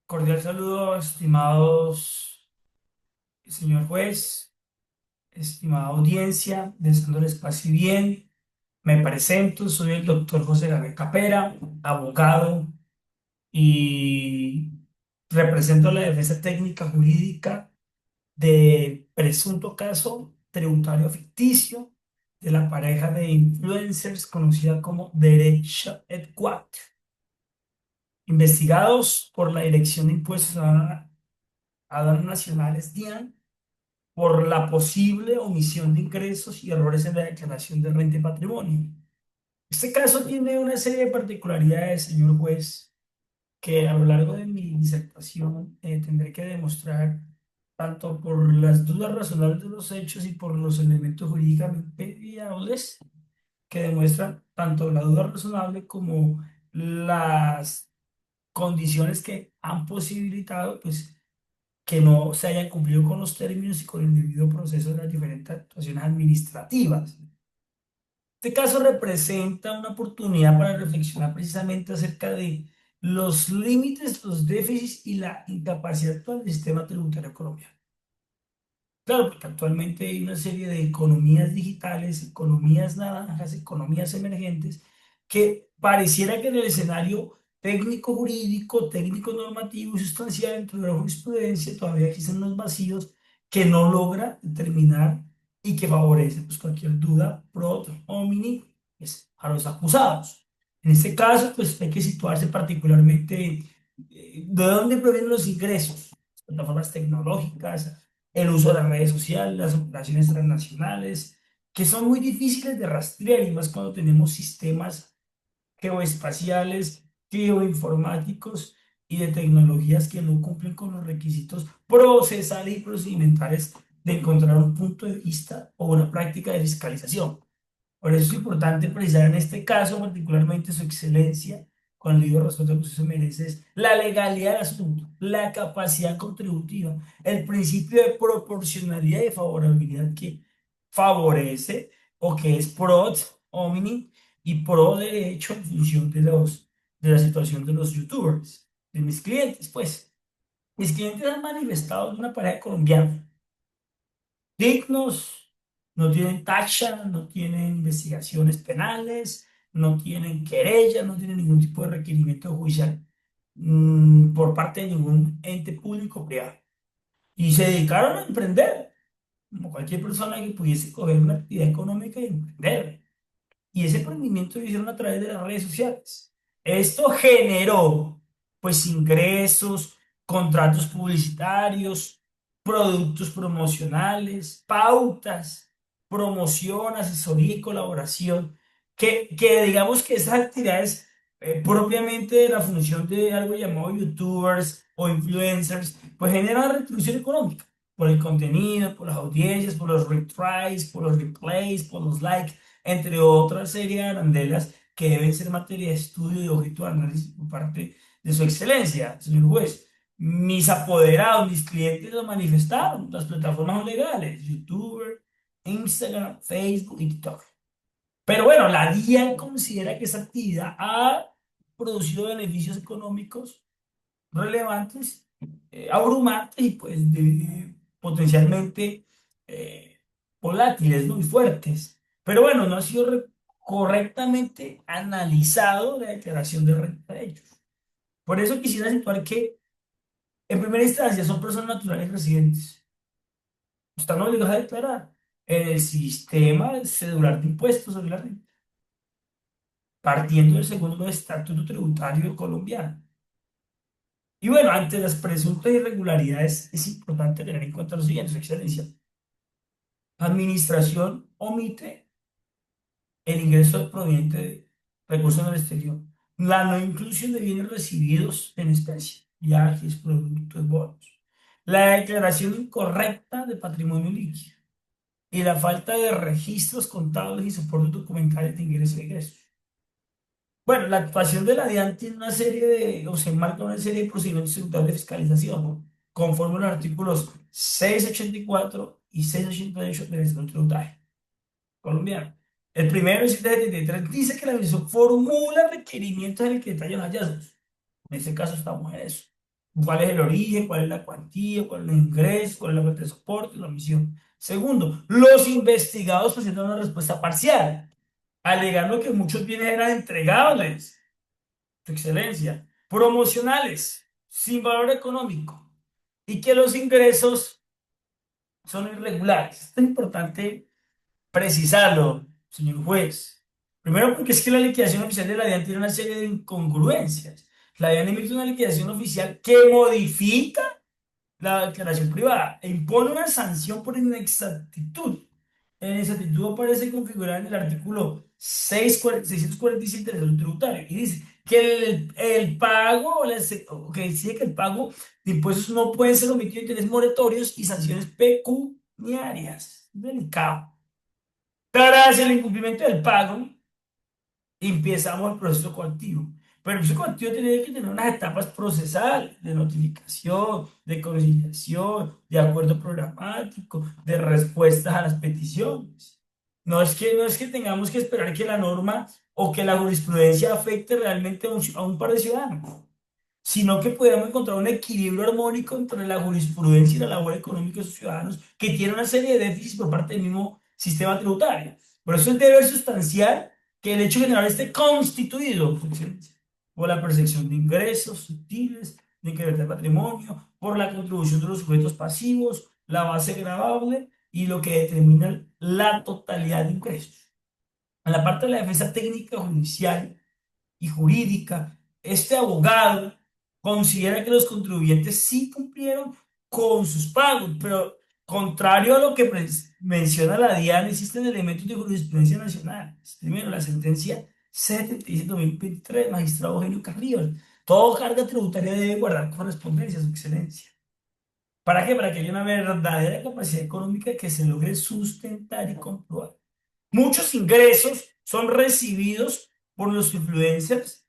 Cordial saludo, estimados señor juez, estimada audiencia, deseándoles paz y bien. Me presento, soy el doctor José Gabriel Capera, abogado y represento la defensa técnica jurídica de presunto caso tributario ficticio de la pareja de influencers conocida como Derecho Edward, investigados por la Dirección de Impuestos Aduanas Nacionales, DIAN, por la posible omisión de ingresos y errores en la declaración de renta y patrimonio. Este caso tiene una serie de particularidades, señor juez, que a lo largo de mi disertación tendré que demostrar tanto por las dudas razonables de los hechos y por los elementos jurídicamente viables que demuestran tanto la duda razonable como las condiciones que han posibilitado pues que no se hayan cumplido con los términos y con el debido proceso de las diferentes actuaciones administrativas. Este caso representa una oportunidad para reflexionar precisamente acerca de los límites, los déficits y la incapacidad actual del sistema tributario colombiano. Claro, porque actualmente hay una serie de economías digitales, economías naranjas, economías emergentes, que pareciera que en el escenario técnico jurídico, técnico normativo y sustancial dentro de la jurisprudencia todavía existen unos vacíos que no logra determinar y que favorece pues, cualquier duda pro homini pues, a los acusados. En este caso, pues hay que situarse particularmente de dónde provienen los ingresos, plataformas tecnológicas, el uso de las redes sociales, las operaciones transnacionales, que son muy difíciles de rastrear y más cuando tenemos sistemas geoespaciales, geoinformáticos y de tecnologías que no cumplen con los requisitos procesales y procedimentales de encontrar un punto de vista o una práctica de fiscalización. Por eso es importante precisar en este caso, particularmente su excelencia, con el debido respeto que usted se merece, es la legalidad del asunto, la capacidad contributiva, el principio de proporcionalidad y de favorabilidad que favorece o que es pro homini y pro derecho en función de la situación de los youtubers, de mis clientes, pues. Mis clientes han manifestado una pareja colombiana dignos, no tienen tacha, no tienen investigaciones penales, no tienen querella, no tienen ningún tipo de requerimiento judicial por parte de ningún ente público o privado. Y se dedicaron a emprender, como cualquier persona que pudiese coger una actividad económica y emprender. Y ese emprendimiento lo hicieron a través de las redes sociales. Esto generó, pues, ingresos, contratos publicitarios, productos promocionales, pautas, promoción, asesoría y colaboración, que digamos que esas actividades propiamente de la función de algo llamado youtubers o influencers, pues generan retribución económica por el contenido, por las audiencias, por los retries, por los replays, por los likes, entre otras serie de arandelas que deben ser materia de estudio y objeto de análisis por parte de su excelencia, señor juez. Mis apoderados, mis clientes lo manifestaron, las plataformas legales, YouTube, Instagram, Facebook y TikTok. Pero bueno, la DIAN considera que esa actividad ha producido beneficios económicos relevantes, abrumantes y pues potencialmente eh, volátiles, muy fuertes. Pero bueno, no ha sido correctamente analizado la declaración de renta de ellos. Por eso quisiera situar que en primera instancia son personas naturales residentes. Están obligados a declarar en el sistema cedular de impuestos sobre la renta, partiendo del segundo estatuto tributario colombiano. Y bueno, ante las presuntas irregularidades es importante tener en cuenta lo siguiente, Su Excelencia. La administración omite el ingreso proveniente de recursos en el exterior, la no inclusión de bienes recibidos en especie, viajes, productos, bonos, la declaración incorrecta de patrimonio líquido y la falta de registros contables y soportes documentales de ingresos y egresos. Bueno, la actuación de la DIAN tiene una serie o se enmarca una serie de procedimientos tributarios de fiscalización, ¿no? Conforme a los artículos 684 y 688 del Estatuto Tributario colombiano. El primero, el 773, dice que la Administración formula requerimientos en el que detallan los hallazgos. En este caso estamos en eso. ¿Cuál es el origen? ¿Cuál es la cuantía? ¿Cuál es el ingreso? ¿Cuál es la fuente de soporte? La omisión. Segundo, los investigados presentan una respuesta parcial, alegando que muchos bienes eran entregables, tu excelencia, promocionales, sin valor económico, y que los ingresos son irregulares. Esto es importante precisarlo, señor juez. Primero, porque es que la liquidación oficial de la DIAN tiene una serie de incongruencias. La DIAN emite una liquidación oficial que modifica la declaración privada e impone una sanción por inexactitud. La inexactitud aparece configurada en el artículo 647 del Estatuto Tributario y dice que el pago, o que decide que el pago de impuestos no puede ser omitido en intereses moratorios y sanciones pecuniarias. Delicado. Tras el incumplimiento del pago, empezamos el proceso coactivo. Pero el proceso coactivo tiene que tener unas etapas procesales de notificación, de conciliación, de acuerdo programático, de respuestas a las peticiones. No es que tengamos que esperar que la norma o que la jurisprudencia afecte realmente a un par de ciudadanos, sino que pudiéramos encontrar un equilibrio armónico entre la jurisprudencia y la labor económica de sus ciudadanos, que tiene una serie de déficits por parte del mismo sistema tributario. Por eso es deber sustancial que el hecho general esté constituido por la percepción de ingresos sutiles, de incremento del patrimonio, por la contribución de los sujetos pasivos, la base gravable y lo que determina la totalidad de ingresos. En la parte de la defensa técnica judicial, y jurídica, este abogado considera que los contribuyentes sí cumplieron con sus pagos, pero contrario a lo que menciona la DIAN, existen elementos de jurisprudencia nacional. Primero, la sentencia 77-2023, magistrado Eugenio Carrillo. Toda carga tributaria debe guardar correspondencia a su excelencia. ¿Para qué? Para que haya una verdadera capacidad económica que se logre sustentar y comprobar. Muchos ingresos son recibidos por los influencers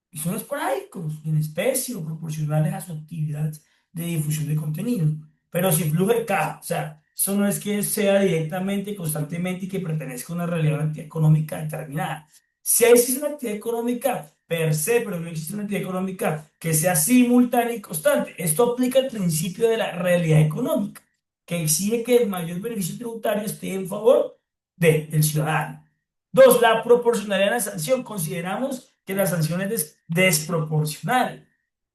y son esporádicos, en especie o proporcionales a su actividad de difusión de contenido. Pero si fluye de caja, o sea, eso no es que sea directamente, constantemente y que pertenezca a una realidad, una actividad económica determinada. Si existe una actividad económica per se, pero no existe una actividad económica que sea simultánea y constante. Esto aplica el principio de la realidad económica, que exige que el mayor beneficio tributario esté en favor del ciudadano. Dos, la proporcionalidad de la sanción. Consideramos que la sanción es desproporcional,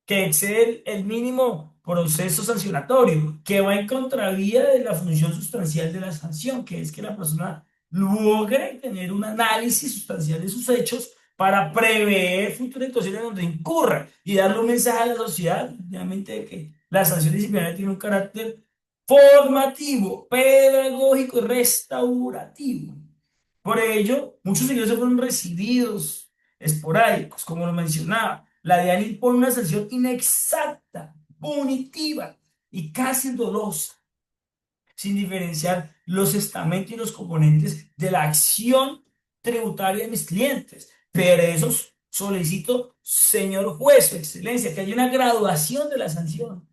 que excede el mínimo proceso sancionatorio, que va en contravía de la función sustancial de la sanción, que es que la persona logre tener un análisis sustancial de sus hechos para prever futuras situaciones donde incurra y darle un mensaje a la sociedad, obviamente, de que la sanción disciplinaria tiene un carácter formativo, pedagógico y restaurativo. Por ello, muchos ingresos fueron recibidos esporádicos, como lo mencionaba. La DIAN impone una sanción inexacta, punitiva y casi dolosa, sin diferenciar los estamentos y los componentes de la acción tributaria de mis clientes. Pero eso solicito, señor juez, su excelencia, que haya una graduación de la sanción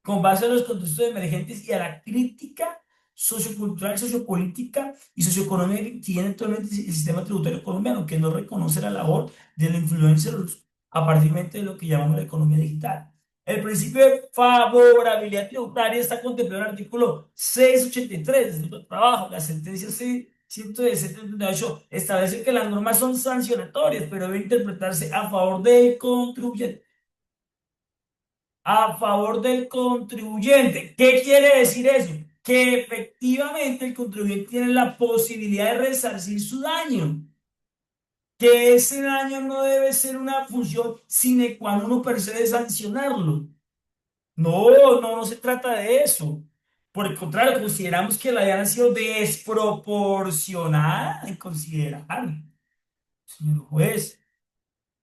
con base a los contextos emergentes y a la crítica sociocultural, sociopolítica y socioeconómica que tiene actualmente el sistema tributario colombiano, que no reconoce la labor del influencer a partir de lo que llamamos la economía digital. El principio de favorabilidad tributaria está contemplado en el artículo 683 del Estatuto del Trabajo. La sentencia 178 establece que las normas son sancionatorias, pero deben interpretarse a favor del contribuyente. A favor del contribuyente. ¿Qué quiere decir eso? Que efectivamente el contribuyente tiene la posibilidad de resarcir su daño, que ese daño no debe ser una función sine qua non per se de sancionarlo. No, no, no se trata de eso. Por el contrario, consideramos que la DIAN ha sido desproporcionada en considerar, señor juez,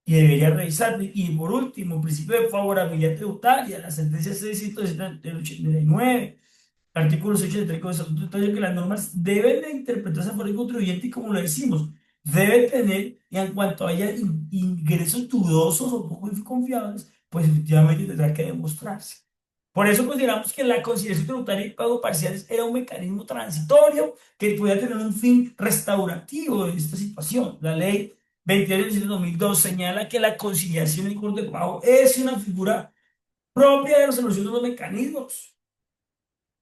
y debería revisar. Y por último, principio de favorabilidad tributaria, la sentencia 670 del 89, artículo 83 del Código de Estatuto Tributario, que las normas deben de interpretarse a favor del contribuyente y como lo decimos, debe tener, y en cuanto haya ingresos dudosos o poco confiables, pues efectivamente tendrá que demostrarse. Por eso consideramos que la conciliación tributaria y pago parciales era un mecanismo transitorio que podía tener un fin restaurativo en esta situación. La ley 28 de 2002 señala que la conciliación en corte de pago es una figura propia de la resolución de los mecanismos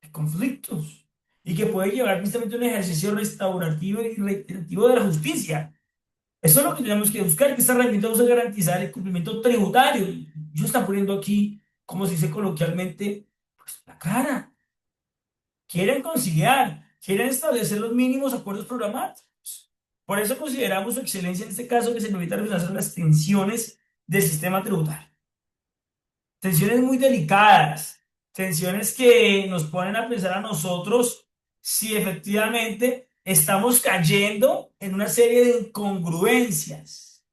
de conflictos y que puede llevar precisamente a un ejercicio restaurativo y reiterativo de la justicia. Eso es lo que tenemos que buscar, que esta herramienta usa garantizar el cumplimiento tributario. Ellos están poniendo aquí, como se dice coloquialmente, pues la cara. Quieren conciliar, quieren establecer los mínimos acuerdos programáticos. Por eso consideramos su excelencia en este caso que se permita realizar las tensiones del sistema tributario. Tensiones muy delicadas, tensiones que nos ponen a pensar a nosotros si efectivamente estamos cayendo en una serie de incongruencias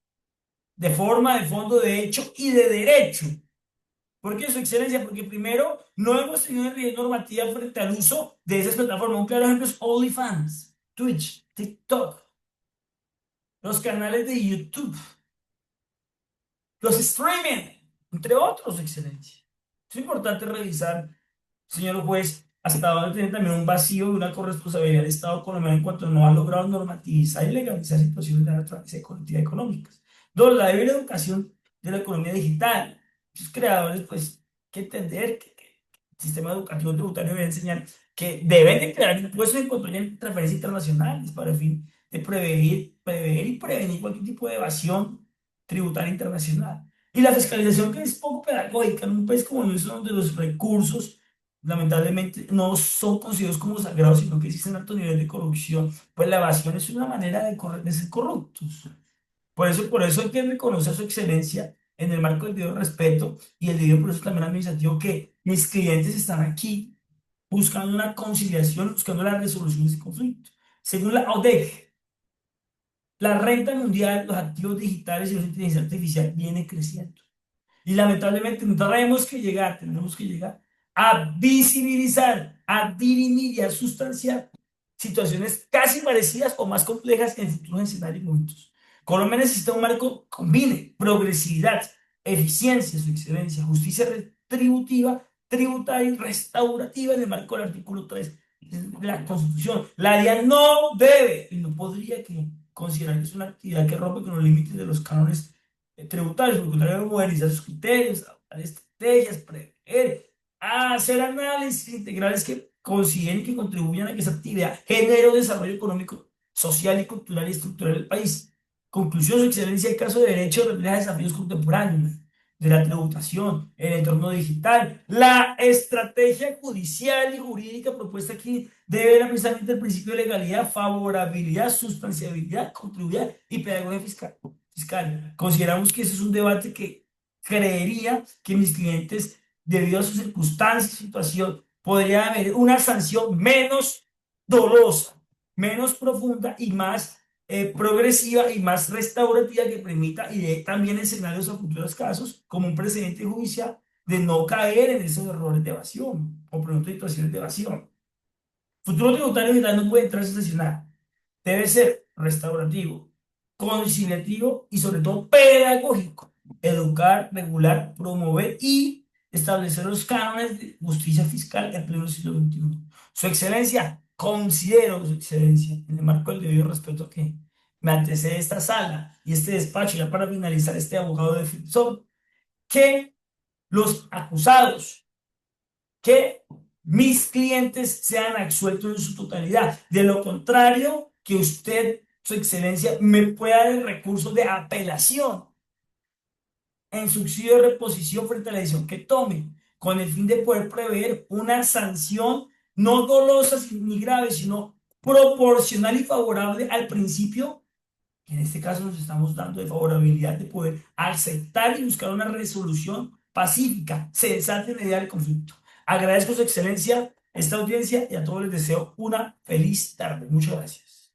de forma, de fondo, de hecho y de derecho. ¿Por qué, su excelencia? Porque primero no hemos tenido rigidez normativa frente al uso de esas plataformas. Un claro ejemplo es OnlyFans, Twitch, TikTok, los canales de YouTube, los streaming, entre otros, su excelencia. Es importante revisar, señor juez, hasta dónde tiene también un vacío y una corresponsabilidad del Estado colombiano en cuanto no ha logrado normativizar y legalizar situaciones de naturaleza colectiva económicas. Dos, la debida educación de la economía digital. Los creadores, pues, que entender que el sistema educativo tributario debe enseñar que deben de crear impuestos en cuanto haya transferencias internacionales para el fin de prever y prevenir cualquier tipo de evasión tributaria internacional. Y la fiscalización que es poco pedagógica en un país como el nuestro, donde los recursos lamentablemente no son considerados como sagrados, sino que existen altos niveles de corrupción, pues la evasión es una manera de ser corruptos. Por eso hay que reconocer su excelencia en el marco del debido respeto y el debido proceso también administrativo que mis clientes están aquí buscando una conciliación, buscando la resolución de ese conflicto. Según la ODEC, la renta mundial, los activos digitales y la inteligencia artificial viene creciendo. Y lamentablemente tenemos que llegar a visibilizar, a dirimir y a sustanciar situaciones casi parecidas o más complejas en futuros escenarios y momentos. Colombia necesita un marco que combine progresividad, eficiencia, su excelencia, justicia retributiva, tributaria y restaurativa en el marco del artículo 3 de la Constitución. La DIAN no debe y no podría considerar que es una actividad que rompe con los límites de los cánones tributarios, porque contrario debe modernizar sus criterios, adoptar estrategias, prever, hacer análisis integrales que consideren que contribuyan a que esa actividad genere un desarrollo económico, social y cultural y estructural del país. Conclusión, su excelencia, el caso de derecho refleja desafíos contemporáneos de la tributación, el entorno digital, la estrategia judicial y jurídica propuesta aquí debe ver precisamente el principio de legalidad, favorabilidad, sustanciabilidad, contribuidad y pedagogía fiscal. Consideramos que ese es un debate que creería que mis clientes, debido a sus circunstancias y situación, podría haber una sanción menos dolosa, menos profunda y más progresiva y más restaurativa que permita y dé también escenarios a futuros casos como un precedente judicial de no caer en esos errores de evasión o pronto situaciones de evasión. Futuro tributario digital no puede entrar a sesionar. Debe ser restaurativo, conciliativo y sobre todo pedagógico. Educar, regular, promover y establecer los cánones de justicia fiscal en pleno siglo XXI. Su excelencia, considero su excelencia, en el marco del debido respeto que me antecede esta sala y este despacho, ya para finalizar este abogado defensor, que los acusados que mis clientes sean absueltos en su totalidad. De lo contrario, que usted, su excelencia, me pueda dar el recurso de apelación en subsidio de reposición frente a la decisión que tome, con el fin de poder prever una sanción no dolosa ni grave, sino proporcional y favorable al principio que en este caso nos estamos dando de favorabilidad de poder aceptar y buscar una resolución pacífica, sensata y mediar el conflicto. Agradezco su excelencia, esta audiencia y a todos les deseo una feliz tarde. Muchas gracias.